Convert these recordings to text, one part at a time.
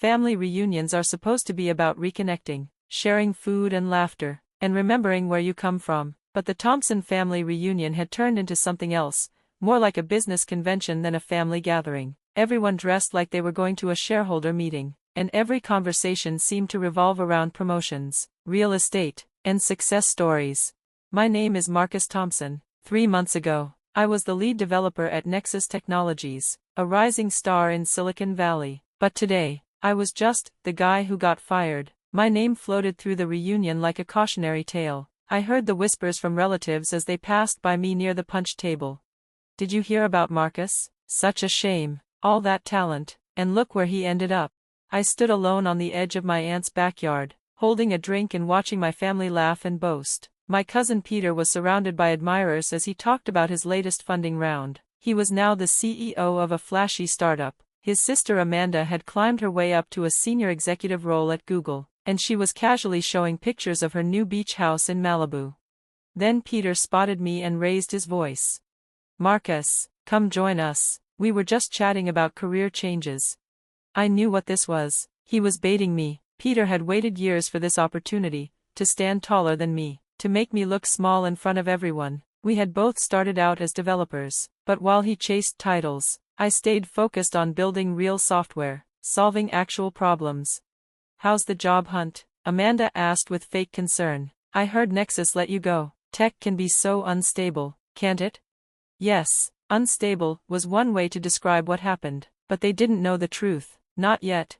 Family reunions are supposed to be about reconnecting, sharing food and laughter, and remembering where you come from. But the Thompson family reunion had turned into something else, more like a business convention than a family gathering. Everyone dressed like they were going to a shareholder meeting, and every conversation seemed to revolve around promotions, real estate, and success stories. My name is Marcus Thompson. 3 months ago, I was the lead developer at Nexus Technologies, a rising star in Silicon Valley. But today, I was just the guy who got fired. My name floated through the reunion like a cautionary tale. I heard the whispers from relatives as they passed by me near the punch table. Did you hear about Marcus? Such a shame. All that talent, and look where he ended up. I stood alone on the edge of my aunt's backyard, holding a drink and watching my family laugh and boast. My cousin Peter was surrounded by admirers as he talked about his latest funding round. He was now the CEO of a flashy startup. His sister Amanda had climbed her way up to a senior executive role at Google, and she was casually showing pictures of her new beach house in Malibu. Then Peter spotted me and raised his voice. "Marcus, come join us. We were just chatting about career changes." I knew what this was. He was baiting me. Peter had waited years for this opportunity, to stand taller than me, to make me look small in front of everyone. We had both started out as developers, but while he chased titles, I stayed focused on building real software, solving actual problems. "How's the job hunt?" Amanda asked with fake concern. "I heard Nexus let you go. Tech can be so unstable, can't it?" Yes. Unstable was one way to describe what happened, but they didn't know the truth, not yet.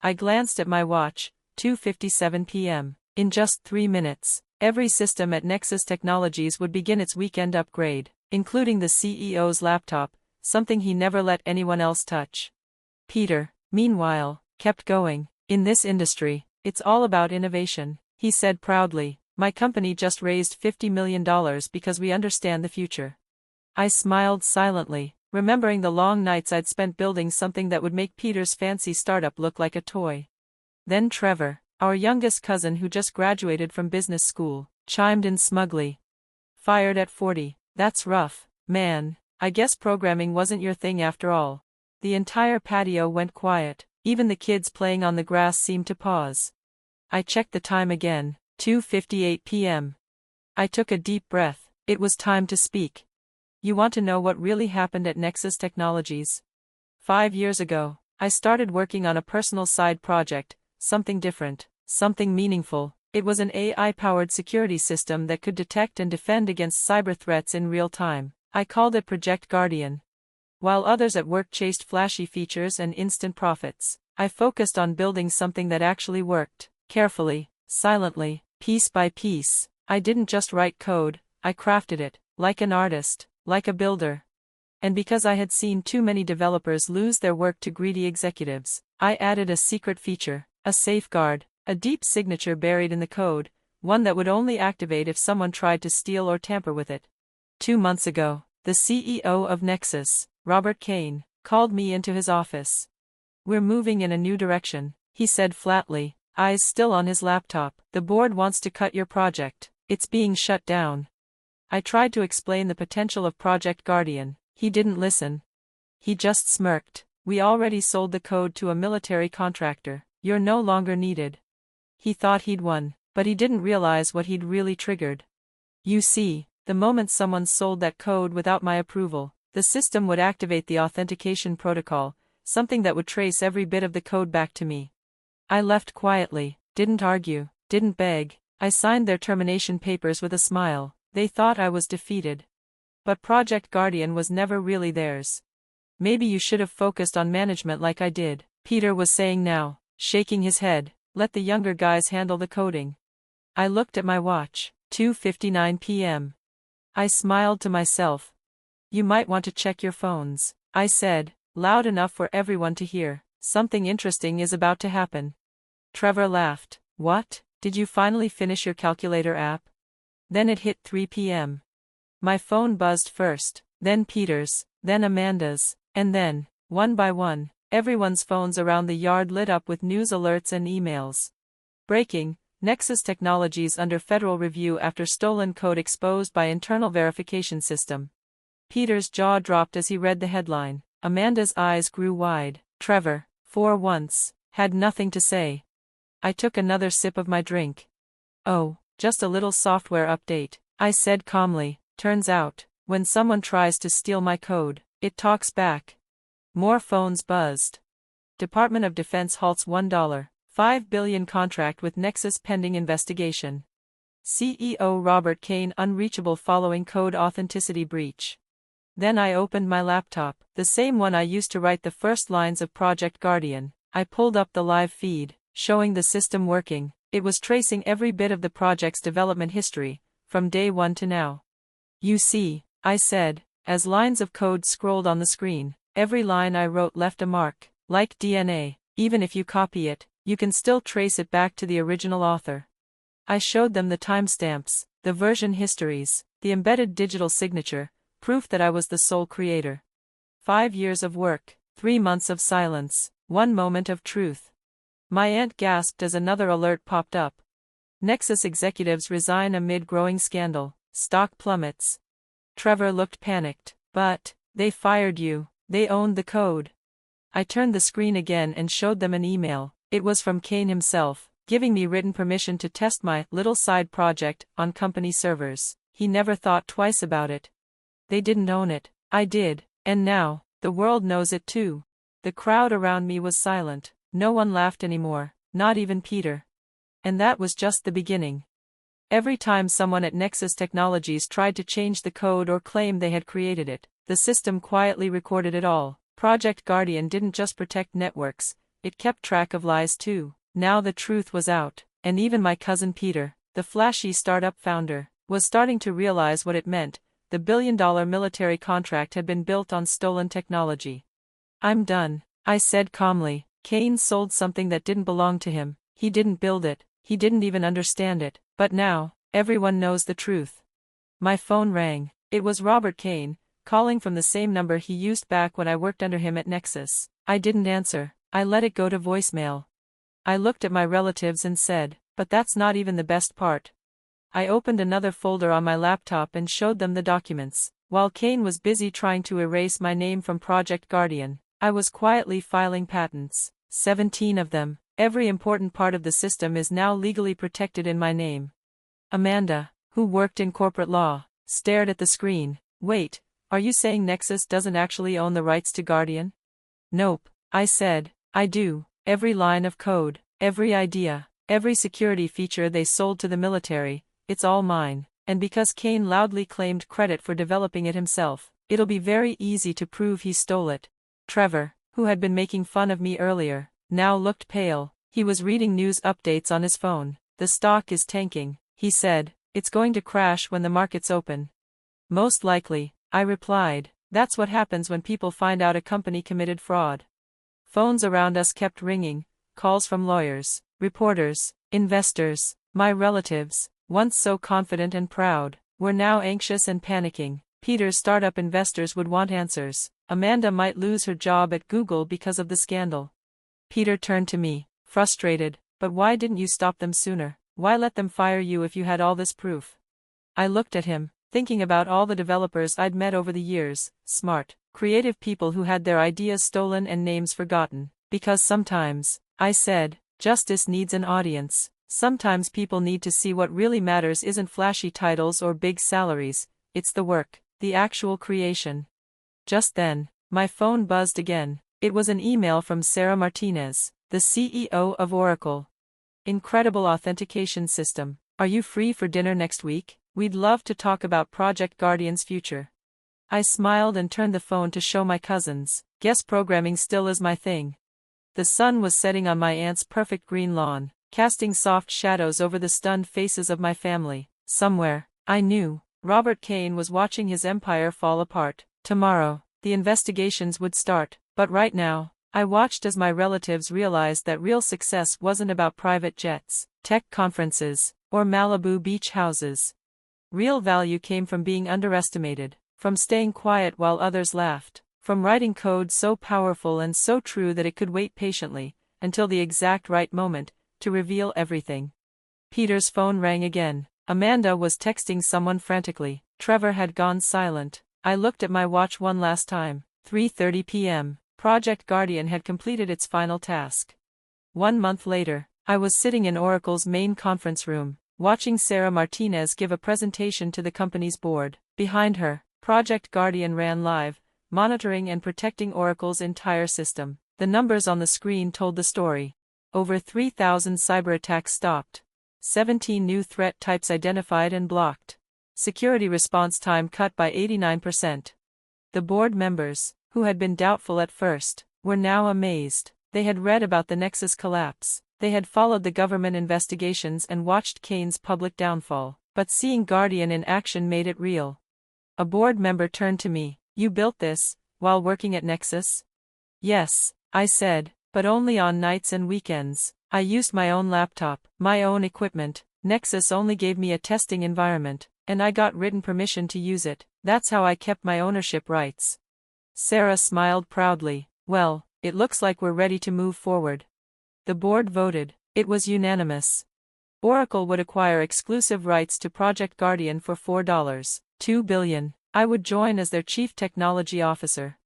I glanced at my watch, 2:57 p.m. In just 3 minutes, every system at Nexus Technologies would begin its weekend upgrade, including the CEO's laptop, something he never let anyone else touch. Peter, meanwhile, kept going. "In this industry, it's all about innovation," he said proudly. "My company just raised $50 million because we understand the future." I smiled silently, remembering the long nights I'd spent building something that would make Peter's fancy startup look like a toy. Then Trevor, our youngest cousin who just graduated from business school, chimed in smugly. "Fired at 40, that's rough, man. I guess programming wasn't your thing after all." The entire patio went quiet, even the kids playing on the grass seemed to pause. I checked the time again, 2:58 p.m. I took a deep breath. It was time to speak. "You want to know what really happened at Nexus Technologies?" 5 years ago, I started working on a personal side project, something different, something meaningful. It was an AI-powered security system that could detect and defend against cyber threats in real time. I called it Project Guardian. While others at work chased flashy features and instant profits, I focused on building something that actually worked, carefully, silently, piece by piece. I didn't just write code, I crafted it, like an artist, like a builder. And because I had seen too many developers lose their work to greedy executives, I added a secret feature, a safeguard, a deep signature buried in the code, one that would only activate if someone tried to steal or tamper with it. 2 months ago, the CEO of Nexus, Robert Kane, called me into his office. "We're moving in a new direction," he said flatly, eyes still on his laptop. "The board wants to cut your project. It's being shut down." I tried to explain the potential of Project Guardian. He didn't listen. He just smirked. "We already sold the code to a military contractor. You're no longer needed." He thought he'd won, but he didn't realize what he'd really triggered. You see, the moment someone sold that code without my approval, the system would activate the authentication protocol, something that would trace every bit of the code back to me. I left quietly, didn't argue, didn't beg. I signed their termination papers with a smile. They thought I was defeated. But Project Guardian was never really theirs. "Maybe you should have focused on management like I did," Peter was saying now, shaking his head. "Let the younger guys handle the coding." I looked at my watch, 2:59 p.m. I smiled to myself. "You might want to check your phones," I said, loud enough for everyone to hear. "Something interesting is about to happen." Trevor laughed. "What? Did you finally finish your calculator app?" Then it hit 3 p.m. My phone buzzed first, then Peter's, then Amanda's, and then, one by one, everyone's phones around the yard lit up with news alerts and emails. Breaking: Nexus Technologies under federal review after stolen code exposed by internal verification system. Peter's jaw dropped as he read the headline. Amanda's eyes grew wide. "Trevor, for once, had nothing to say. I took another sip of my drink. "Oh, just a little software update," I said calmly. "Turns out, when someone tries to steal my code, it talks back." More phones buzzed. Department of Defense halts $1.5 billion contract with Nexus pending investigation. CEO Robert Kane unreachable following code authenticity breach. Then I opened my laptop, the same one I used to write the first lines of Project Guardian. I pulled up the live feed, showing the system working. It was tracing every bit of the project's development history, from day one to now. "You see," I said, as lines of code scrolled on the screen, "every line I wrote left a mark. Like DNA, even if you copy it, you can still trace it back to the original author." I showed them the timestamps, the version histories, the embedded digital signature, proof that I was the sole creator. 5 years of work, 3 months of silence, 1 moment of truth. My aunt gasped as another alert popped up. Nexus executives resign amid growing scandal, stock plummets. Trevor looked panicked. "But, they fired you, they owned the code." I turned the screen again and showed them an email. It was from Kane himself, giving me written permission to test my little side project on company servers. He never thought twice about it. They didn't own it, I did, and now, the world knows it too. The crowd around me was silent. No one laughed anymore, not even Peter. And that was just the beginning. Every time someone at Nexus Technologies tried to change the code or claim they had created it, the system quietly recorded it all. Project Guardian didn't just protect networks, it kept track of lies too. Now the truth was out, and even my cousin Peter, the flashy startup founder, was starting to realize what it meant. The billion-dollar military contract had been built on stolen technology. "I'm done," I said calmly. "Kane sold something that didn't belong to him. He didn't build it, he didn't even understand it. But now, everyone knows the truth." My phone rang. It was Robert Kane, calling from the same number he used back when I worked under him at Nexus. I didn't answer. I let it go to voicemail. I looked at my relatives and said, "But that's not even the best part." I opened another folder on my laptop and showed them the documents. While Kane was busy trying to erase my name from Project Guardian, I was quietly filing patents. 17 of them. Every important part of the system is now legally protected in my name. Amanda, who worked in corporate law, stared at the screen. "Wait, are you saying Nexus doesn't actually own the rights to Guardian?" "Nope," I said. "I do. Every line of code, every idea, every security feature they sold to the military, it's all mine. And because Kane loudly claimed credit for developing it himself, it'll be very easy to prove he stole it." Trevor, who had been making fun of me earlier, now looked pale. He was reading news updates on his phone. "The stock is tanking," he said. "It's going to crash when the markets open." "Most likely," I replied. "That's what happens when people find out a company committed fraud." Phones around us kept ringing, calls from lawyers, reporters, investors. My relatives, once so confident and proud, were now anxious and panicking. Peter's startup investors would want answers. Amanda might lose her job at Google because of the scandal. Peter turned to me, frustrated. "But why didn't you stop them sooner? Why let them fire you if you had all this proof?" I looked at him, thinking about all the developers I'd met over the years, smart, creative people who had their ideas stolen and names forgotten. "Because sometimes," I said, "justice needs an audience. Sometimes people need to see what really matters isn't flashy titles or big salaries, it's the work, the actual creation." Just then, my phone buzzed again. It was an email from Sarah Martinez, the CEO of Oracle. "Incredible authentication system. Are you free for dinner next week? We'd love to talk about Project Guardian's future." I smiled and turned the phone to show my cousins. Guess programming still is my thing. The sun was setting on my aunt's perfect green lawn, casting soft shadows over the stunned faces of my family. Somewhere, I knew, Robert Kane was watching his empire fall apart. Tomorrow, the investigations would start, but right now, I watched as my relatives realized that real success wasn't about private jets, tech conferences, or Malibu beach houses. Real value came from being underestimated, from staying quiet while others laughed, from writing code so powerful and so true that it could wait patiently, until the exact right moment, to reveal everything. Peter's phone rang again. Amanda was texting someone frantically. Trevor had gone silent. I looked at my watch one last time. 3:30 p.m. Project Guardian had completed its final task. 1 month later, I was sitting in Oracle's main conference room, watching Sarah Martinez give a presentation to the company's board. Behind her, Project Guardian ran live, monitoring and protecting Oracle's entire system. The numbers on the screen told the story. Over 3,000 cyberattacks stopped. 17 new threat types identified and blocked. Security response time cut by 89%. The board members, who had been doubtful at first, were now amazed. They had read about the Nexus collapse. They had followed the government investigations and watched Kane's public downfall. But seeing Guardian in action made it real. A board member turned to me. "You built this, while working at Nexus?" "Yes," I said, "but only on nights and weekends. I used my own laptop, my own equipment. Nexus only gave me a testing environment, and I got written permission to use it. That's how I kept my ownership rights." Sarah smiled proudly. "Well, it looks like we're ready to move forward." The board voted. It was unanimous. Oracle would acquire exclusive rights to Project Guardian for $4.2 billion. I would join as their chief technology officer.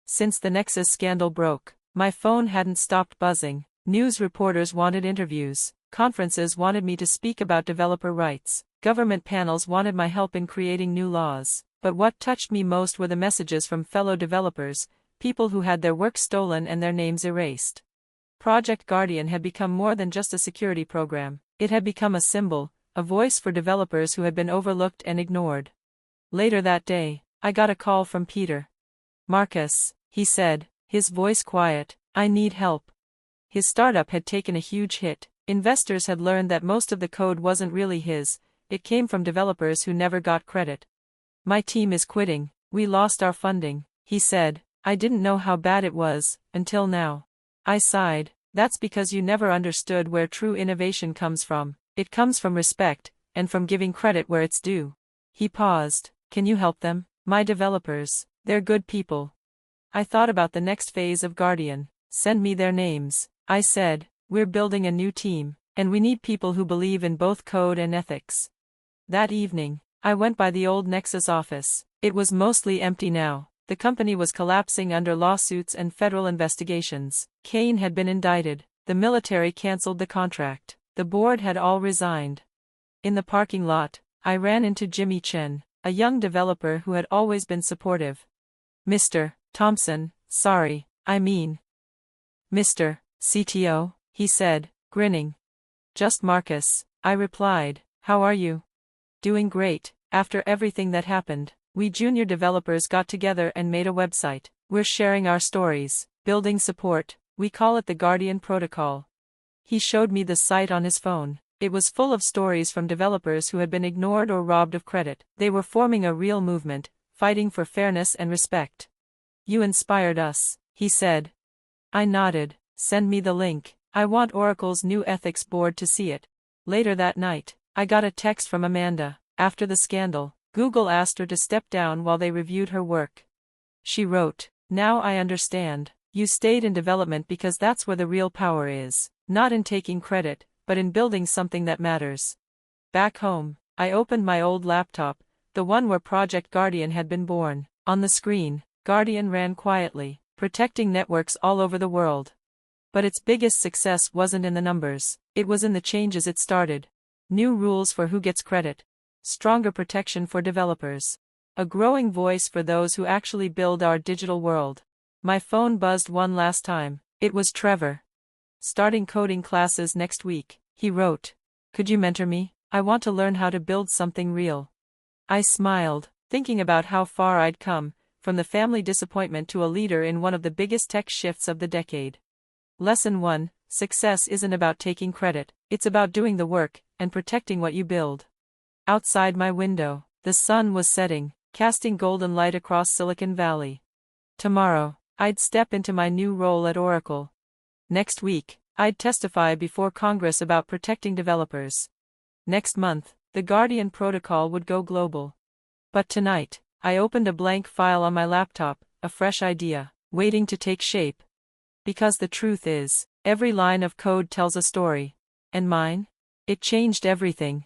Since the Nexus scandal broke, my phone hadn't stopped buzzing. News reporters wanted interviews, conferences wanted me to speak about developer rights, government panels wanted my help in creating new laws. But what touched me most were the messages from fellow developers, people who had their work stolen and their names erased. Project Guardian had become more than just a security program. It had become a symbol, a voice for developers who had been overlooked and ignored. Later that day, I got a call from Peter. "Marcus," he said, his voice quiet, "I need help." His startup had taken a huge hit. Investors had learned that most of the code wasn't really his, it came from developers who never got credit. "My team is quitting, we lost our funding," he said. I didn't know how bad it was, until now. I sighed. "That's because you never understood where true innovation comes from. It comes from respect, and from giving credit where it's due." He paused. "Can you help them? My developers, they're good people." I thought about the next phase of Guardian. "Send me their names," I said. "We're building a new team, and we need people who believe in both code and ethics." That evening, I went by the old Nexus office. It was mostly empty now. The company was collapsing under lawsuits and federal investigations. Kane had been indicted. The military canceled the contract. The board had all resigned. In the parking lot, I ran into Jimmy Chen, a young developer who had always been supportive. "Mr. Thompson, sorry, I mean, Mr. CTO, he said, grinning. "Just Marcus," I replied. "How are you?" "Doing great. After everything that happened, we junior developers got together and made a website. We're sharing our stories, building support, we call it the Guardian Protocol." He showed me the site on his phone. It was full of stories from developers who had been ignored or robbed of credit. They were forming a real movement, fighting for fairness and respect. "You inspired us," he said. I nodded. "Send me the link. I want Oracle's new ethics board to see it." Later that night, I got a text from Amanda. After the scandal, Google asked her to step down while they reviewed her work. She wrote, "Now I understand. You stayed in development because that's where the real power is, not in taking credit, but in building something that matters." Back home, I opened my old laptop, the one where Project Guardian had been born. On the screen, Guardian ran quietly, protecting networks all over the world. But its biggest success wasn't in the numbers, it was in the changes it started. New rules for who gets credit. Stronger protection for developers. A growing voice for those who actually build our digital world. My phone buzzed one last time. It was Trevor. "Starting coding classes next week," he wrote. "Could you mentor me? I want to learn how to build something real." I smiled, thinking about how far I'd come, from the family disappointment to a leader in one of the biggest tech shifts of the decade. Lesson 1: Success isn't about taking credit, it's about doing the work, and protecting what you build. Outside my window, the sun was setting, casting golden light across Silicon Valley. Tomorrow, I'd step into my new role at Oracle. Next week, I'd testify before Congress about protecting developers. Next month, the Guardian Protocol would go global. But tonight, I opened a blank file on my laptop, a fresh idea, waiting to take shape. Because the truth is, every line of code tells a story. And mine? It changed everything.